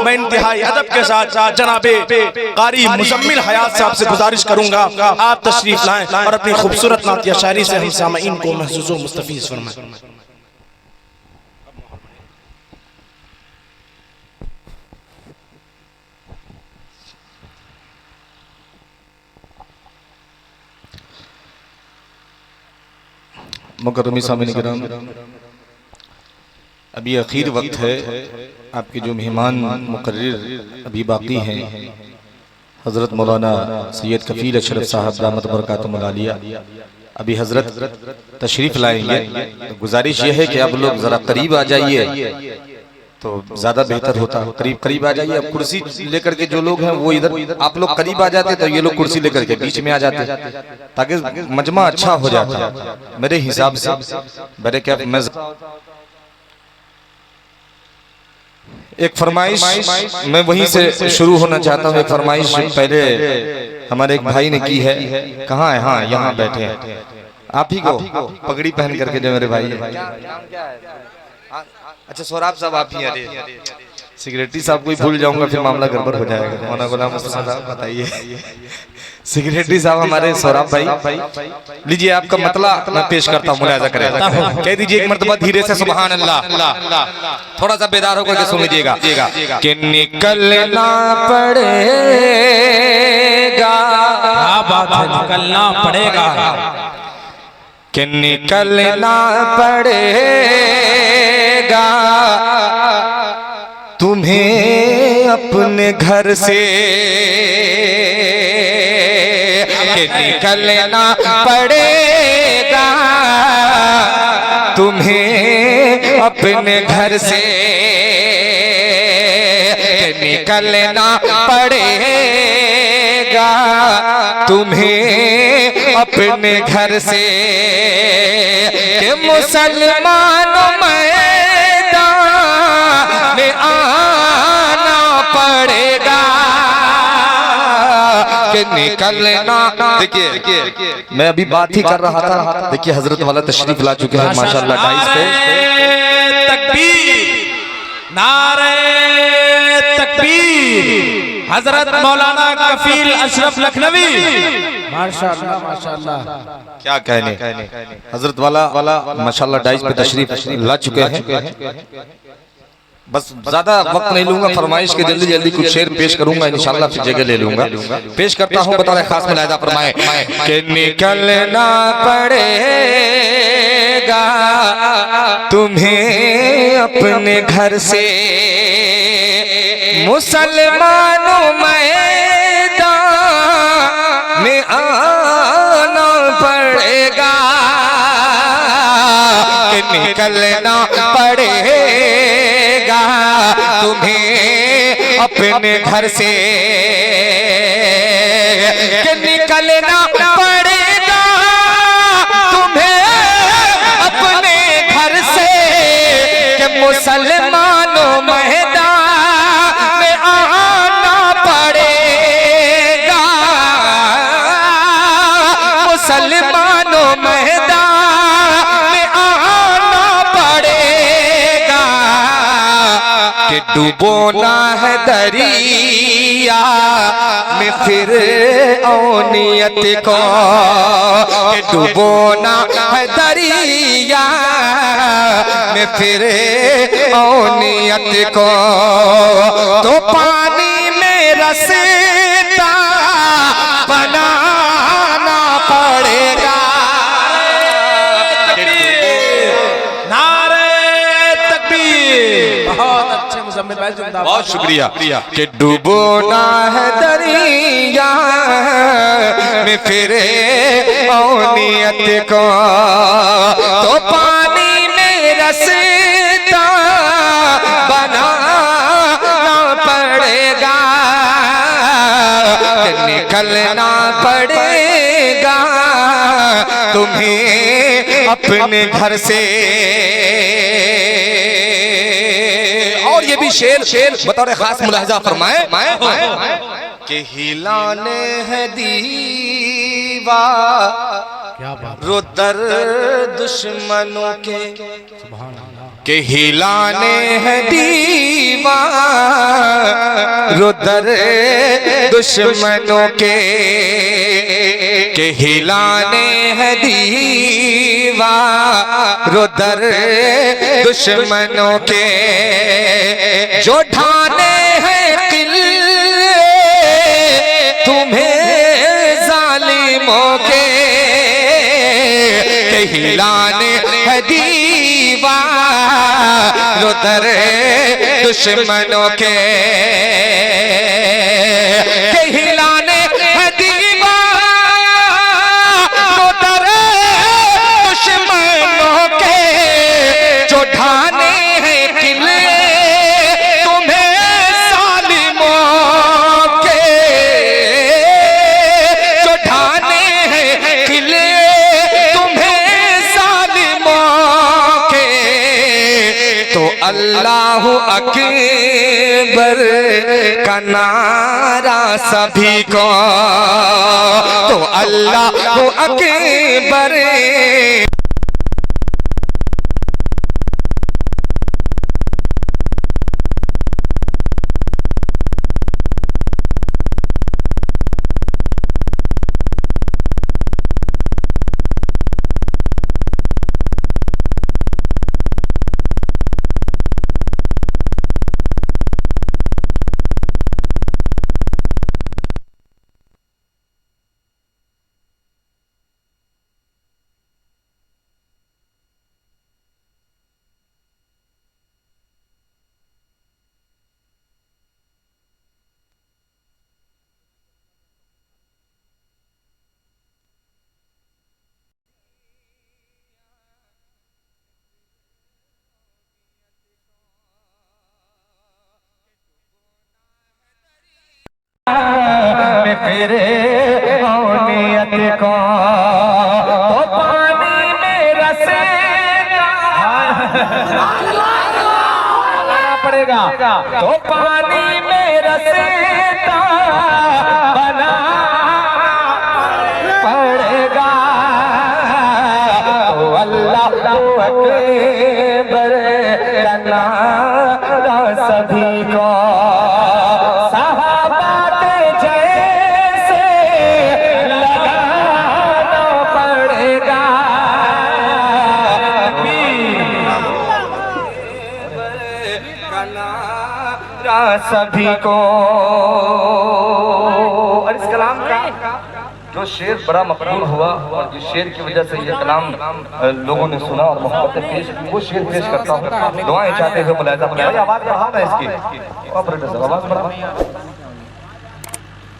मैं इंतहाई अदब के साथ जनाबे कारी मुजम्मिल हयात साहब से गुजारिश करूंगा आप तशरीफ लाएं और अपनी खूबसूरत नातिया शायरी से हम सामईन को महसूस व मुस्तफीज फरमाएं। मुकर्रमी सामीन किराम, अभी आखिर वक्त है, आपके जो मेहमान मुकर्रिर अभी बाकी हैं हज़रत मौलाना सैयद कफील अशरफ साहब दामत बरकातुहुल आलिया, अभी हज़रत तशरीफ़ लाएंगे। तो गुजारिश ये है कि आप लोग ज़रा करीब आ जाइए तो ज़्यादा बेहतर होता। करीब करीब आ जाइए। अब कुर्सी लेकर के जो लोग हैं वो इधर, आप लोग करीब आ जाते तो ये लोग कुर्सी लेकर के बीच में आ जाते ताकि मजमा अच्छा हो जाता मेरे हिसाब से। मेरे क्या मैं एक फरमाइश मैं वहीं से शुरू होना चाहता हूँ। एक फरमाइश पहले हमारे एक भाई ने की है। कहाँ है? हाँ, यहाँ बैठे हैं। आप ही को पगड़ी पहन करके जो मेरे भाई है। अच्छा, सोराब साहब आप ही? अरे सिगरेटी साहब को ही भूल जाऊंगा फिर मामला गड़बड़ हो जाएगा। मौलाना गुलाम मुस्तफा साहब बताइए। सिगरेटी साहब हमारे सोराब भाई, लीजिए आपका मतला मैं पेश करता हूँ, मुलाजा करें। कह दीजिए एक मर्तबा धीरे से सुभान अल्लाह। थोड़ा सा बेदार होकर के सुन लीजिएगा कि निकलना पड़ेगा, निकलना पड़ेगा, कि निकलना पड़ेगा तुम्हें अपने घर से, कि निकलना पड़ेगा तुम्हें अपने घर से, कि निकलना पड़ेगा तुम्हें अपने घर से, कि मुसलमानों मैदान में आना पड़ेगा, कि निकलना। देखिए मैं अभी बात ही कर रहा था। देखिए हजरत वाला तशरीफ ला चुके हैं माशाअल्लाह डाइस पे। तकबीर, नारे तकबीर। हजरत मौलाना कफील अशरफ लखनवी, माशाअल्लाह माशाअल्लाह, क्या कहने। हजरत वाला माशाअल्लाह डाइस पे तशरीफ ला चुके हैं। बस ज्यादा वक्त नहीं लूंगा, फरमाइश के जल्दी जल्दी कुछ शेर पेश करूंगा, इंशाल्लाह फिर जगह ले लूंगा। पेश करता हूं, बता रहे खास मुलाहिजा फरमाए कि निकलना पड़ेगा तुम्हें अपने घर से, मुसलमानों मैदान में आना पड़ेगा, कि निकलना पड़ेगा तुम्हें अपने घर से, कि निकलना पड़ेगा तुम्हें अपने घर से, कि मुसलमानों मैदान में आना पड़ेगा, मुसलमानों मैदान में आना पड़ेगा, कि डुबोना है दरिया में फिर औनियत को, कि डुबोना है दरिया में फिर औनियत को, तो पानी में रसता बनाना पड़ेगा। बहुत अच्छे मुज़म्मिल भाई, बहुत शुक्रिया। कि डुबोना है दरिया में फिर औनियत को, तो पानी में रसता बनाना पड़ेगा, कि निकलना पड़ेगा तुम्हें अपने घर से। और ये भी शेर बतौर खास मुलाहिजा फरमाए कि हिलाने हैं दीवार रो दर दुश्मनों के, कि हिलाने हैं दीवार रुदर दुश्मनों के हिलाने हैं दीवार, रुदर दुश्मनों के जो ढाने हैं किले तुम्हें जालिमों के हिलाने है दीवार, रुदर दुश्मनों के हिलाने है दीवार, रुदर दुश्मनों के जो ढाने हैं किले तुम्हें जालिमों के, जो ढाने हैं किले तो अल्लाहु अकबर का नारा सभी को, तो अल्लाहु अकबर मेरे नियत को तो पानी में रसेगा पड़ेगा, तो पानी में रसेगा बना पड़ेगा, तो अल्लाह अकबर का नारा सभी को सभी को। और इस कलाम का जो शेर बड़ा मकबूल हुआ और जिस शेर की वजह से ये कलाम लोगों ने सुना और मोहब्बत पेश की, वो शेर पेश करता हूँ दुआएं चाहते हुए। मुलायजा आवाज बढ़ा ना इसकी, आवाज बढ़ा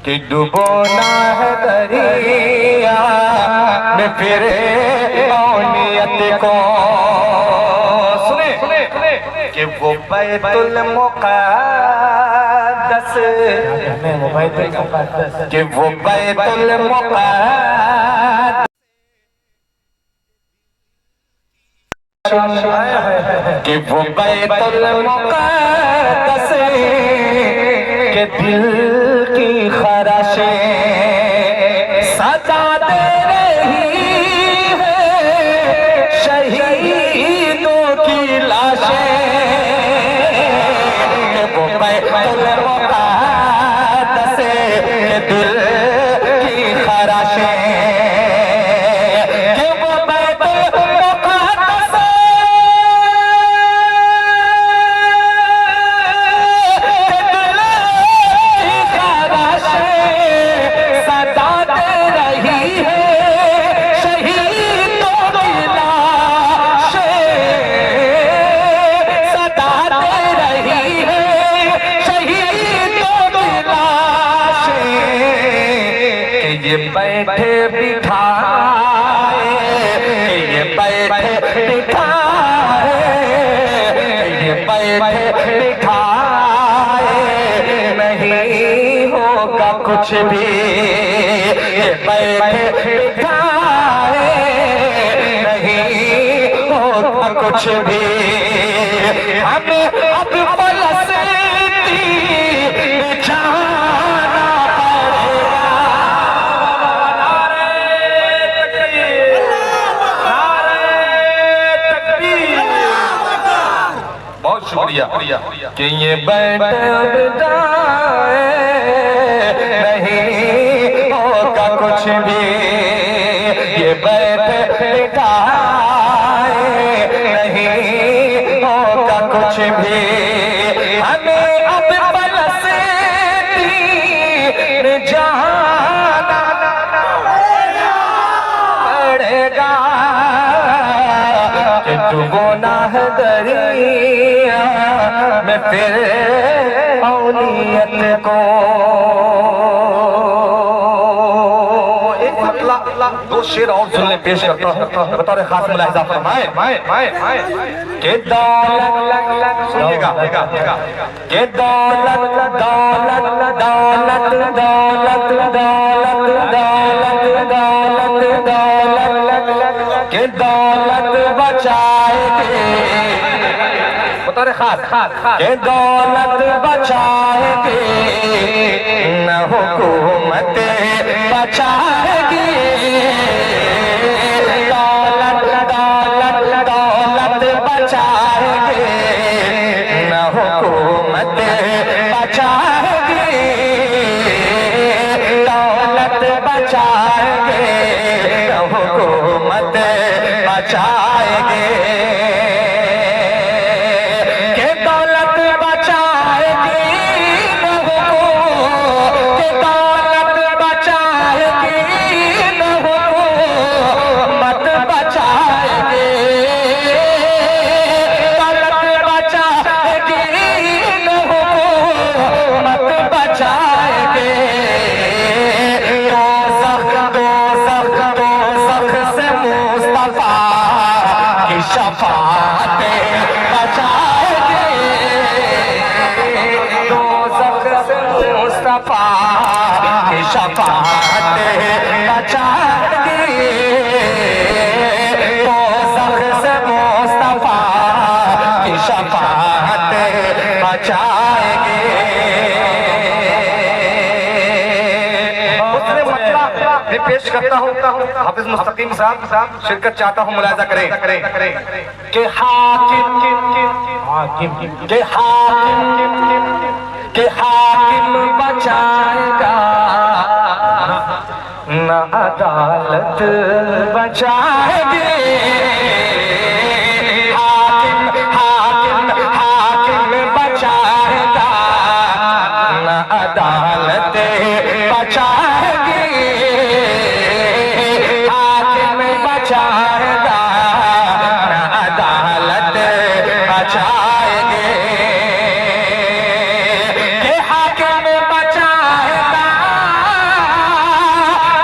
कि डुबोना है दरिया में फिरे नियत को, सुने कि वो बैतुल मुक़द्दस, कि वो बैतुल मुक़द्दस, कि वो बैतुल मुक़द्दस के दिल की ख़राशें सजा दे रही है शहीदों की लाशें, वो बैतुल मुक़द्दस के दिल की ख़राशें, कि वो बैतुल मुक़द्दस के दिल की ख़राशें सदा दे रही है शहीदों की लाशें, सदा दे रही है शहीदों की लाशें, कि ये बैठे बिठाए, कि ये बैठे बिठाए, कि ये बैठे बिठाए नहीं होगा कुछ भी, ये बैठे बिठाए नहीं होगा कुछ भी, हमें अब फलस्तीन जाना पड़ेगा। बहुत शुक्रिया कि ये बैठे बिठाए अब बरसती जाना पड़ेगा कि तू गुनाह दरिया में फिर औलियत को दो शेर और सुनने पेश करता हूँ बतौर खास मुलाहिजा फरमाए के दौलत सुनिएगा के दौलत दौलत दौलत दौलत दौलत दौलत दौलत के दौलत बचाएगे बतौर खास के दौलत बचाएगे न हुकूमत बचाएगी दौलत दौलत दौलत बचाएगे न हुकूमत बचाएगी दौलत बचाएगे न हुकूमत बचाएगे के दौलत बचाएगी न हुकूमत के दौलत बचाएगी न हुकूमत बचाएगे दौलत बचाएगी न हुकूमत बचाएगे दोज़ख से मुस्तफा की शफाअत बचाएगे दोज़ख से मुस्तफा की शफाअत बचाएगी दोज़ख से मुस्तफा की शफाअत बचाएगी मैं पेश करता हूँ हाफिज मुस्तकीम साहब शिरकत चाहता हूँ मुलाहिजा करें के हाकिम बचाएगा न अदालत बचाएगी हाकिम बचाएगा न अदालत बचाएगी हाकिम बचाएगा न अदालत बचाएगी के हाकिम बचाएगा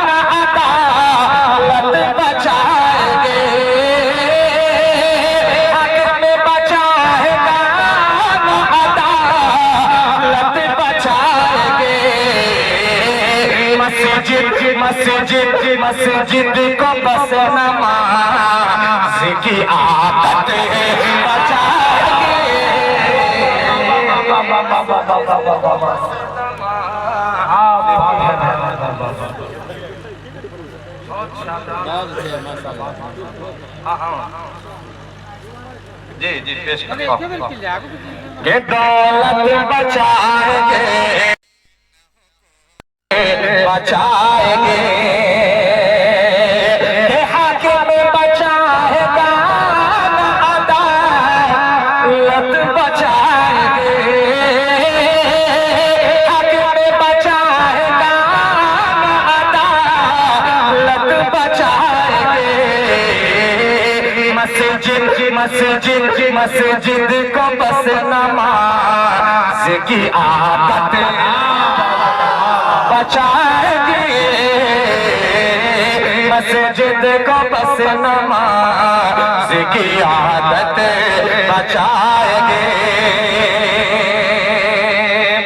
न अदालत बचाएगी हाकिम बचाएगा न अदालत बचाएगी मस्जिद को बस नमाज की आदत जी जी पेश करता हूं के दौलत बचाएंगे बचाएंगे के हाकिम बचाएगा न अदालत बचाएंगे हाकिम बचाएगा न अदालत बचाएंगे मस्जिद को बस नमाज की आदत बचाएगी मस्जिद को बस नमाज की आदत बचाएगी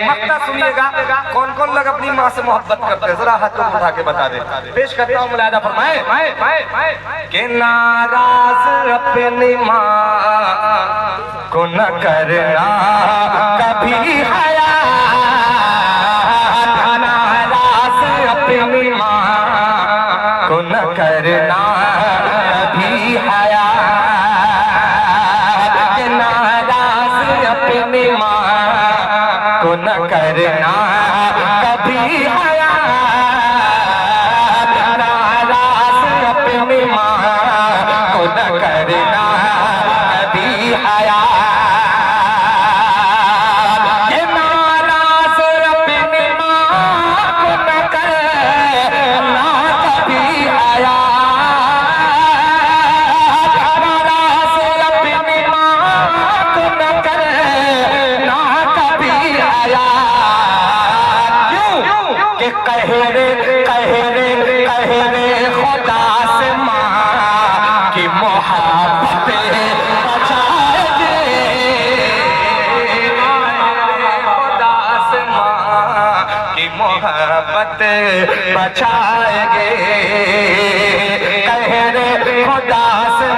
मक्ता सुनिएगा कौन कौन लोग अपनी माँ से मोहब्बत करते हैं जरा हाथ उठा के बता दे पेश करता हूँ मुलाहिजा फरमाए के नाराज अपनी माँ को न करना कभी हया नाराज अपनी माँ को न करना कभी हया नाराज अपनी माँ को न करना कभी हया नाराज अपनी माँ को न करना कभी हया मोहब्बत बचाएंगे, कह रे खुदा से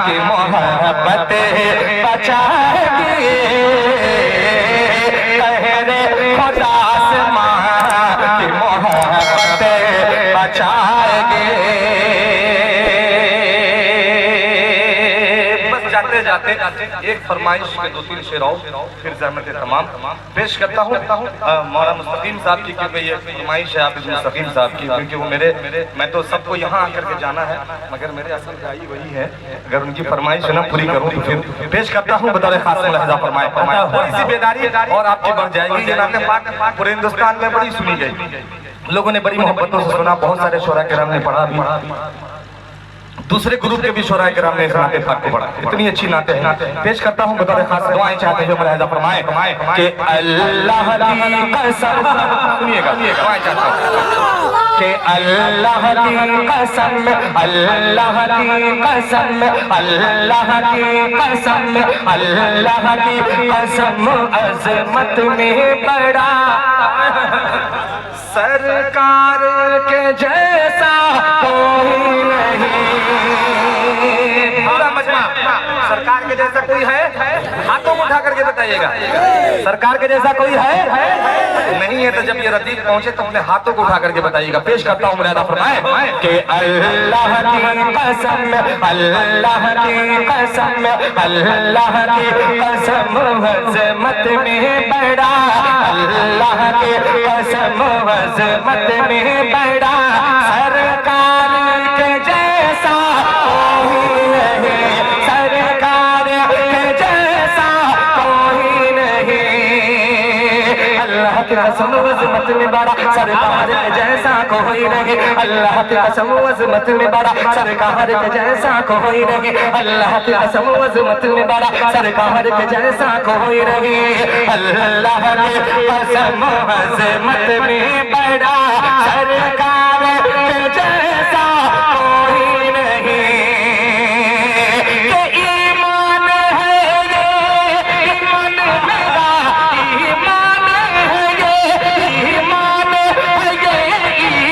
की मोहब्बत बचाएंगे, कह रे खुदा से की मोहब्बत बचाएंगे। बस जाते जाते एक फरमाइश के 2-3 शेर और फिर ज़हमत तमाम पेश करता हूँ मौलाना मुस्तकीम साहब की, क्योंकि ये फरमाइश है हाफिज मुस्तकीम साहब की, क्योंकि वो मैं तो सबको यहाँ आकर के जाना है, मगर मेरे असल गाई वही है। अगर उनकी फरमाइश है ना पूरी करूँ तो फिर पेश करता हूँ बतौर खास मुलाहिज़ा फरमाए। थोड़ी सी बेदारी और आपकी बढ़ जाएगी। ये नाते पाक पूरे हिंदुस्तान में बड़ी सुनी गई, लोगों ने बड़ी मोहब्बतों से सुना, बहुत सारे शोरा किराम ने पढ़ा भी, दूसरे ग्रुप के भी शोरा किराम ने इस नाते पाक को पढ़ा। इतनी अच्छी नाते हैं, पेश करता हूँ बतौर खास दुआएं चाहते हुए मुलाहिज़ा फरमाए कि अल्लाह की कसम, सुनिएगा दुआएं चाहता हूँ कि अल्लाह की कसम, अल्लाह की कसम, अल्लाह की कसम, अल्लाह की कसम, अज़मत में बड़ा सरकार के जैसा कोई नहीं। सरकार के जैसा कोई है? हाथों को उठा करके बताइएगा। सरकार के जैसा कोई है? नहीं है तो जब ये रदीफ पहुंचे तो अपने हाथों को उठा करके बताइएगा। पेश करता हूँ मुलाहिज़ा फरमाए कि अल्लाह की कसम, अल्लाह की कसम, अल्लाह की कसम, अज़मत में बड़ा, अल्लाह की कसम, अज़मत में बड़ा सरकार के जैसा कोई नहीं, सरकार के जैसा कोई नहीं। अल्लाह की कसम अज़मत में बड़ा सरकार के जैसा कोई नहीं, अल्लाह की कसम अज़मत में बड़ा सरकार के जैसा कोई नहीं, अल्लाह की कसम अज़मत में बड़ा सरकार के जैसा कोई नहीं। अल्लाह की कसम अज़मत में बड़ा सरकार के जैसा कोई नहीं। कि ईमान है ये, ईमान मेरा ईमान है ये, ईमान है ये,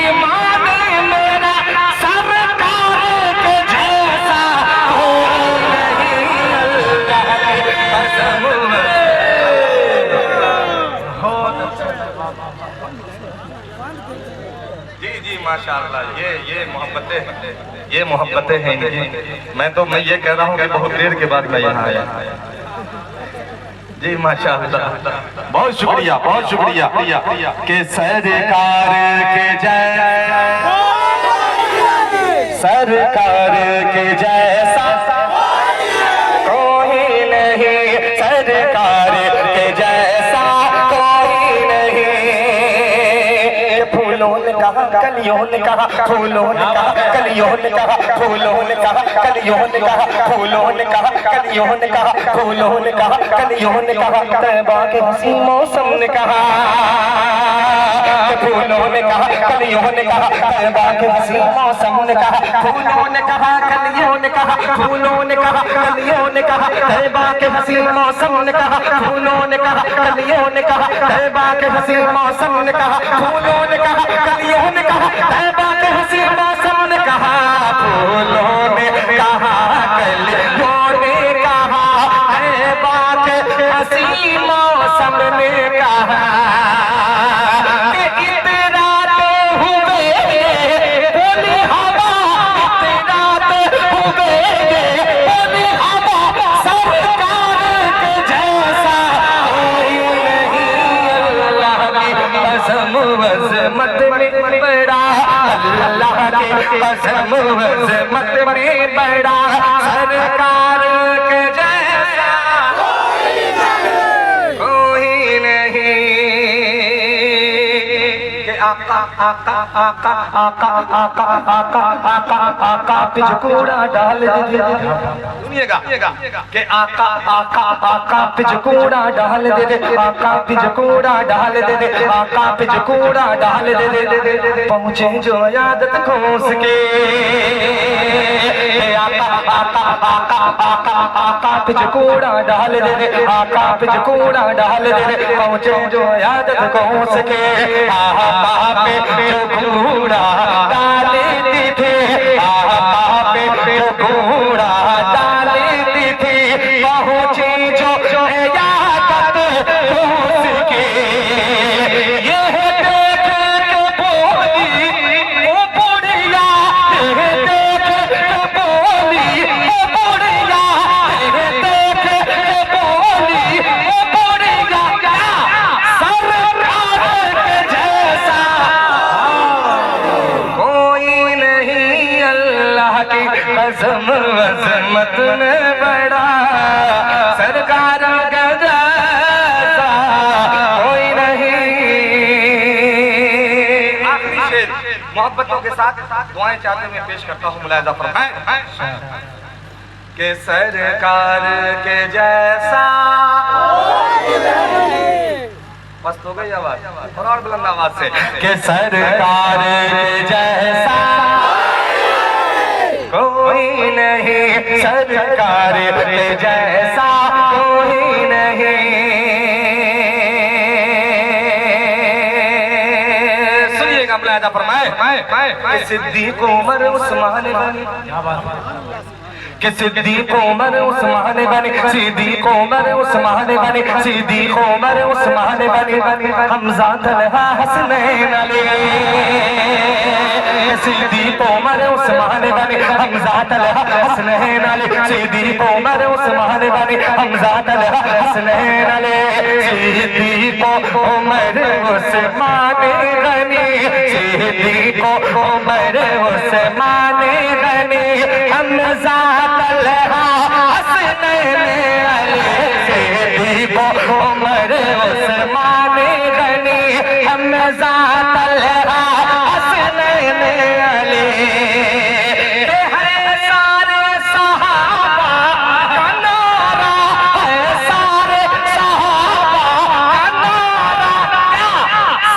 ईमान मेरा सरकार के जैसा कोई नहीं। अल्लाह की कसम जी माशाअल्लाह, ये मोहब्बतें हैं इनकी। मैं ये कह रहा हूँ कि बहुत देर के बाद मैं यहाँ आया। जी माशाअल्लाह, बहुत शुक्रिया, बहुत शुक्रिया कि सरकार के जैसा, सरकार के जैसा कोई नहीं, सरकार के जैसा कोई नहीं। फूलों ने कहा, कलियों ने कहा, फूलों ने कहा, कलियों ने कहा, फूलों ने कहा, कलियों ने कहा, फूलों ने कहा, कलियों ने कहा, फूलों ने कहा, कलियों ने कहा, तैबा के हंसी मौसम ने कहा, फूलों ने कहा, कलियों ने कहा, तैबा के हंसी मौसम ने कहा, फूलों ने कहा, कलियों ने कहा, फूलों ने कहा, कलियों ने कहा, तैबा के हंसी मौसम ने कहा, फूलों ने कहा, कलियों ने कहा, तैबा के हंसी मौसम ने कहा, फूलों ने कहा, कलियों ने कहा, तैबा के हंसी मौसम ने कहा, फूलों ने कहा, कलियों ने कहा, तैबा के हंसी मौसम ने कहा कि इतराते हुए बोली हवा, इतराते हुए बोली हवा, सरकार के जैसा कोई नहीं। अल्लाह की कसम अज़मत में बड़ा, अल्लाह की कसम अज़मत में बड़ा सरकार के जैसा कोई नहीं। कि आका आका आका आका आका आका आका आका पिछ कूड़ा डाल दे, सुनिएगा कि आका आका आका पिछ कूड़ा डाल दे, आका पिछ कूड़ा डाल दे, आका पिछ कूड़ा डाल दे, पहुँचे जो यादत खोस के, आका आका पिछ कूड़ा डाल दे, आका पिछ कूड़ा डाल दे, पहुँचे जो यादत को सके। आका पे जो कूड़ा डालती थी, आका पे जो कूड़ा डालती थी, पहुँची जो यादत को सके। ये देख के बोली वो बुढ़िया, ये देख के बोली वो बुढ़िया, ये देख के बोली वो बुढ़िया, सरकार के जैसा कोई नहीं, अल्लाह की कसम अजमत में बड़ा, सरकार के जैसा कोई नहीं। आखिरी शेर मोहब्बतों के साथ दुआएं चाहते हुए पेश करता हूँ, मुलाहिजा फरमाएं कि सरकार के जैसा बस हो गई आवाज, और बुलंद आवाज से कि सरकार के जैसा कोई नहीं, सरकार के जैसा कोई नहीं। सुनिएगा मुलाहिजा फरमाए, सिद्दीक उमर उस्मान गनी, कि सिद्दीक उमर उस्मान गनी, सिद्दीक उमर उस्मान गनी, सिद्दीक उमर उस्मान गनी, हमजा तलहा हसनैन अली, सिद्दीक उमर उस्मान गनी, हमजा तलहा हसनैन अली, सिद्दीक उमर उस्मान गनी, हमजा तलहा हसनैन अली, सिद्दीक उमर उस्मान गनी, सिद्दीक उमर उस्मान गनी, हमजा तलहा हसनैन अली, सिद्दीक उमर उस्मान गनी, हमजा तलहा हसनैन अली। सारे सहाबा का नारा है, सारे सहाबा का नारा,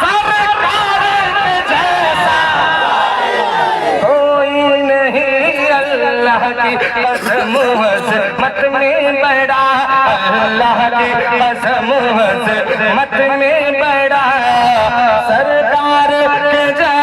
सरकार के जैसा कोई नहीं, अल्लाह की कसम अज़मत में बड़ा, अल्लाह की कसम अज़मत में बड़ा, सरकार के जैसा